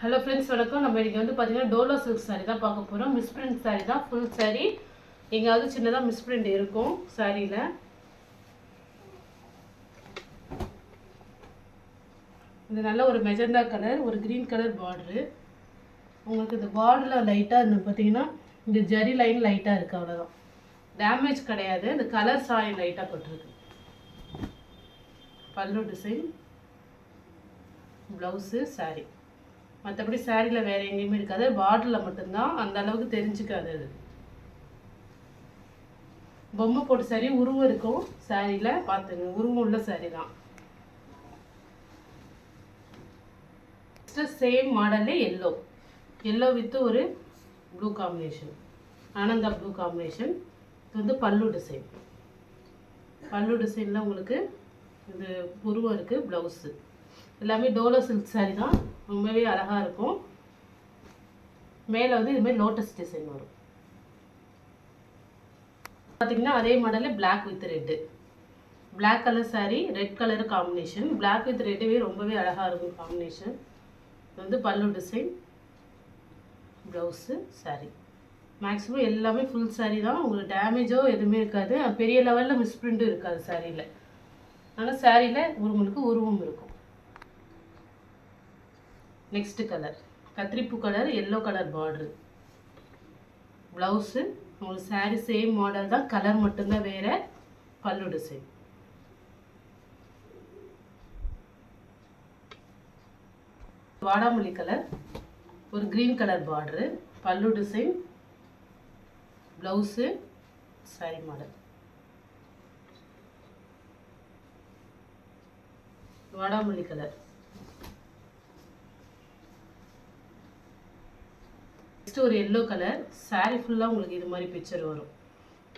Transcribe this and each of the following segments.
Hello friends, வணக்கம். நம்ம இன்றைக்கி வந்து பார்த்தீங்கன்னா டோலோ சில்க் சாரீ தான் பார்க்க போகிறோம். மிஸ்பிரிண்ட் சாரீ தான், ஃபுல் சாரீ. எங்கேயாவது சின்னதாக மிஸ்பிரிண்ட் இருக்கும் சாரியில். இது நல்ல ஒரு மெஜந்தா கலர், ஒரு க்ரீன் கலர் பார்டரு. உங்களுக்கு இந்த பார்டரில் லைட்டாக இருந்து பார்த்தீங்கன்னா இந்த ஜரி லைன் லைட்டாக இருக்குது, அவ்வளோதான். டேமேஜ் கிடையாது. இந்த கலர் சாயம் லைட்டாக போட்டிருக்கு. பல்லு டிசைன், ப்ளவுஸு, சாரீ. மற்றபடி சாரியில் வேறு எங்கேயுமே இருக்காது. பார்டரில் மட்டும்தான், அந்த அளவுக்கு தெரிஞ்சுக்காது. அது பொம்மை போட்டு சாரி, உருவம் இருக்கும் சாரியில். பார்த்துங்க, உருவம் உள்ள சாரி தான். சேம் மாடலில் எல்லோ எல்லோ வித் ஒரு blue combination, Ananda blue combination. இது வந்து பல்லு டிசைன். பல்லு டிசைனில் உங்களுக்கு இது உருவம் இருக்குது. ப்ளவுஸு எல்லாமே டோலோ சில்க் சாரி தான், ரொம்பவே அழகாக இருக்கும். மேலே வந்து இதுமாதிரி லோட்டஸ் டிசைன் வரும். பார்த்தீங்கன்னா அதே மாடலில் black with red, black colour sari, red colour combination. Black with ரெட்டுவே ரொம்பவே அழகாக இருக்கும் காம்பினேஷன். இது வந்து pallu design, blouse, sari. Maximum எல்லாமே ஃபுல் சாரீ தான். உங்களுக்கு டேமேஜோ எதுவுமே இருக்காது, பெரிய லெவலில் மிஸ்பிரிண்ட்டும் இருக்காது சாரியில். ஆனால் சாரியில் உங்களுக்கு உருவம் இருக்கும். நெக்ஸ்ட் கலர் கத்திரிப்பூ colour, yellow colour border. Blouse உங்களுக்கு சாரீ சேம் மாடல் தான், கலர் மட்டும்தான் வேறு. பல்லு டிசைன், வாடாமல்லி கலர், ஒரு green colour border. Pallu design, blouse, sari model. வாடாமல்லி கலர், ஒரு எல்லோ கலர் சாரீ. ஃபுல்லாக உங்களுக்கு இது மாதிரி பிக்சர் வரும்.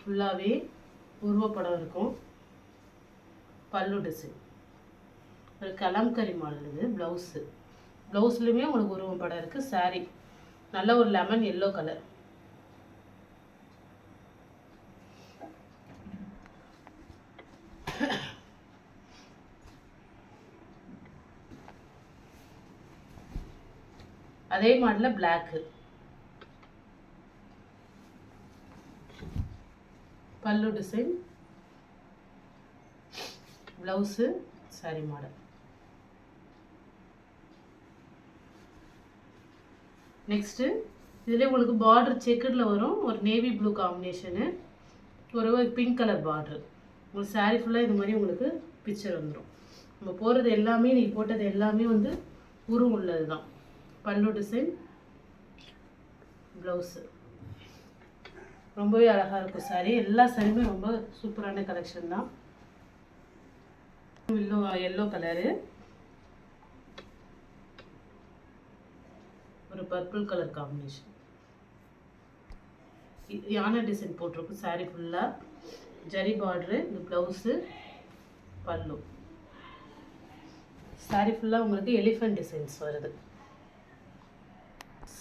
ஃபுல்லாகவே உருவப்படம் இருக்கும். பல்லு டிசைன், ஒரு கலம்கரி மாடல். இது ப்ளவுஸு, ப்ளவுஸ்லையுமே உங்களுக்கு உருவப்படம் இருக்குது. சாரீ நல்ல ஒரு லெமன் எல்லோ கலர். அதே மாடலில் பிளாக்கு. பல்லு design, blouse, sari model. Next இதில் உங்களுக்கு பார்டர் செக்கடில் வரும், ஒரு நேவி ப்ளூ காம்பினேஷனு, ஒரு பிங்க் கலர் பார்டரு. உங்களுக்கு சாரீ ஃபுல்லாக இது மாதிரி உங்களுக்கு பிக்சர் வந்துடும். நம்ம போகிறது எல்லாமே, நீங்கள் போட்டது எல்லாமே வந்து உருவம் உள்ளது தான். பல்லு டிசைன், ப்ளவுஸு ரொம்பவே அழகாக இருக்கும் சாரீ. எல்லா சாரியுமே ரொம்ப சூப்பரான கலெக்ஷன் தான். எல்லோ கலரு, ஒரு பர்பிள் கலர் காம்பினேஷன். யானை டிசைன் போட்டிருக்கும் சாரீ ஃபுல்லாக. ஜரி பார்டரு, இந்த ப்ளவுஸு, பல்லு. சாரீ ஃபுல்லாக உங்களுக்கு எலிஃபென்ட் டிசைன்ஸ் வருது.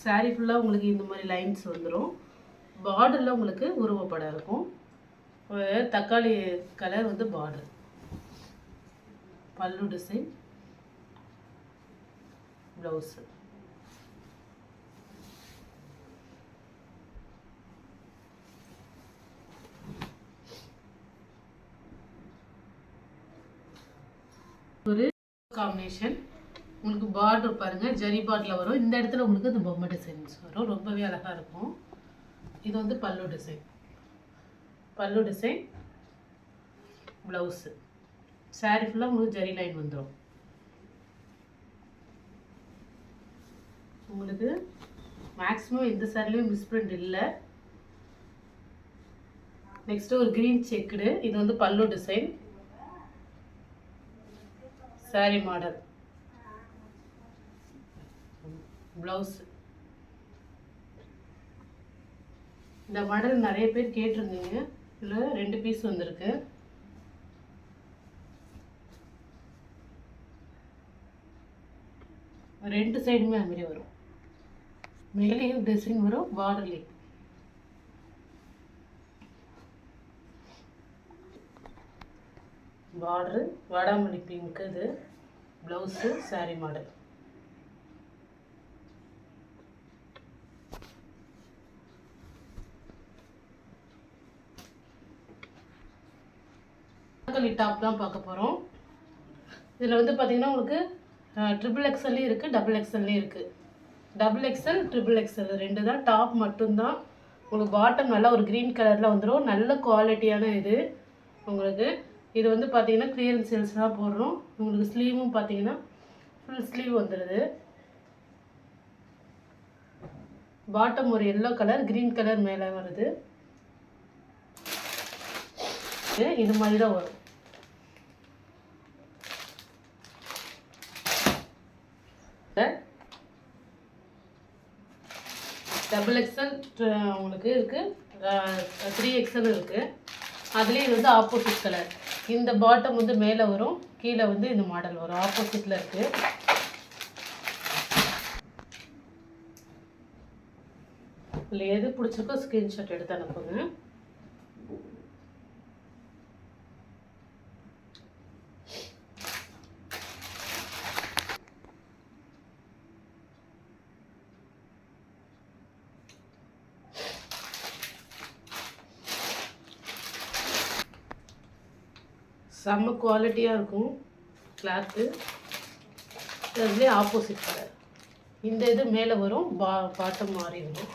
சாரீ ஃபுல்லாக உங்களுக்கு இந்த மாதிரி லைன்ஸ் வந்துடும். பார்டரில் உங்களுக்கு உருவப்படம் இருக்கும். தக்காளி கலர் வந்து பார்டர். பல்லு டிசைன், ப்ளவுஸு. ஒரு காம்பினேஷன். உங்களுக்கு பார்டர் பாருங்கள், ஜரி பார்டரில் வரும். இந்த இடத்துல உங்களுக்கு இந்த பொம்மை டிசைன்ஸ் வரும், ரொம்பவே அழகாக இருக்கும். இது வந்து பல்லு டிசைன். பல்லு டிசைன், ப்ளவுஸு. சாரீ ஃபுல்லாக உங்களுக்கு ஜரி லைன் வந்துடும். உங்களுக்கு மேக்ஸிமம் எந்த சாரிலையும் மிஸ்பிரிண்ட் இல்லை. நெக்ஸ்ட்டு ஒரு க்ரீன் செக்குடு. இது வந்து pallu design, sari model, blouse. இந்த மாடல் நிறைய பேர் கேட்டிருந்தீங்க. இதில் 2 பீஸ் வந்திருக்கு. ரெண்டு சைடுமே அது மாதிரி வரும். மேலேயும் டிசைன் வரும், பார்டர்லேயும். பார்டரு வாடாமல்லி பிங்க். இது blouse, sari model. Anarkali top தான் பார்க்க போகிறோம். இதில் வந்து பார்த்திங்கன்னா உங்களுக்கு ட்ரிபிள் எக்ஸ்எல்லையும் இருக்குது, டபுள் எக்ஸ்எல்லையும் இருக்குது. டபுள் எக்ஸ்எல் ட்ரிபிள் எக்ஸ்எல் ரெண்டு தான். டாப் மட்டும்தான். உங்களுக்கு பாட்டம் நல்லா ஒரு க்ரீன் கலரில் வந்துடும். நல்ல குவாலிட்டியான இது உங்களுக்கு. இது வந்து பார்த்திங்கன்னா கிளியரன்ஸ் சேல்ஸ் தான் போடுறோம். உங்களுக்கு ஸ்லீவும் பார்த்திங்கன்னா ஃபுல் ஸ்லீவ் வந்துடுது. பாட்டம் ஒரு எல்லோ கலர், க்ரீன் கலர் மேலே வருது. இது மாதிரி தான் வரும். டபுள் எக்ஸ்எல் உங்களுக்கு இருக்குது, 3XL இருக்குது. அதுலேயே இது வந்து ஆப்போசிட் கலர். இந்த பாட்டம் வந்து மேலே வரும், கீழே வந்து இந்த மாடல் வரும். ஆப்போசிட்டில் இருக்குது. இதில் எது பிடிச்சிருக்கோ ஸ்க்ரீன்ஷாட் எடுத்து அனுப்புங்க. செம்ம குவாலிட்டியாக இருக்கும் கிளாத்து. அதுலேயே ஆப்போசிட் கலர். இந்த இது மேலே வரும், பாட்டம் மாறி வரும்.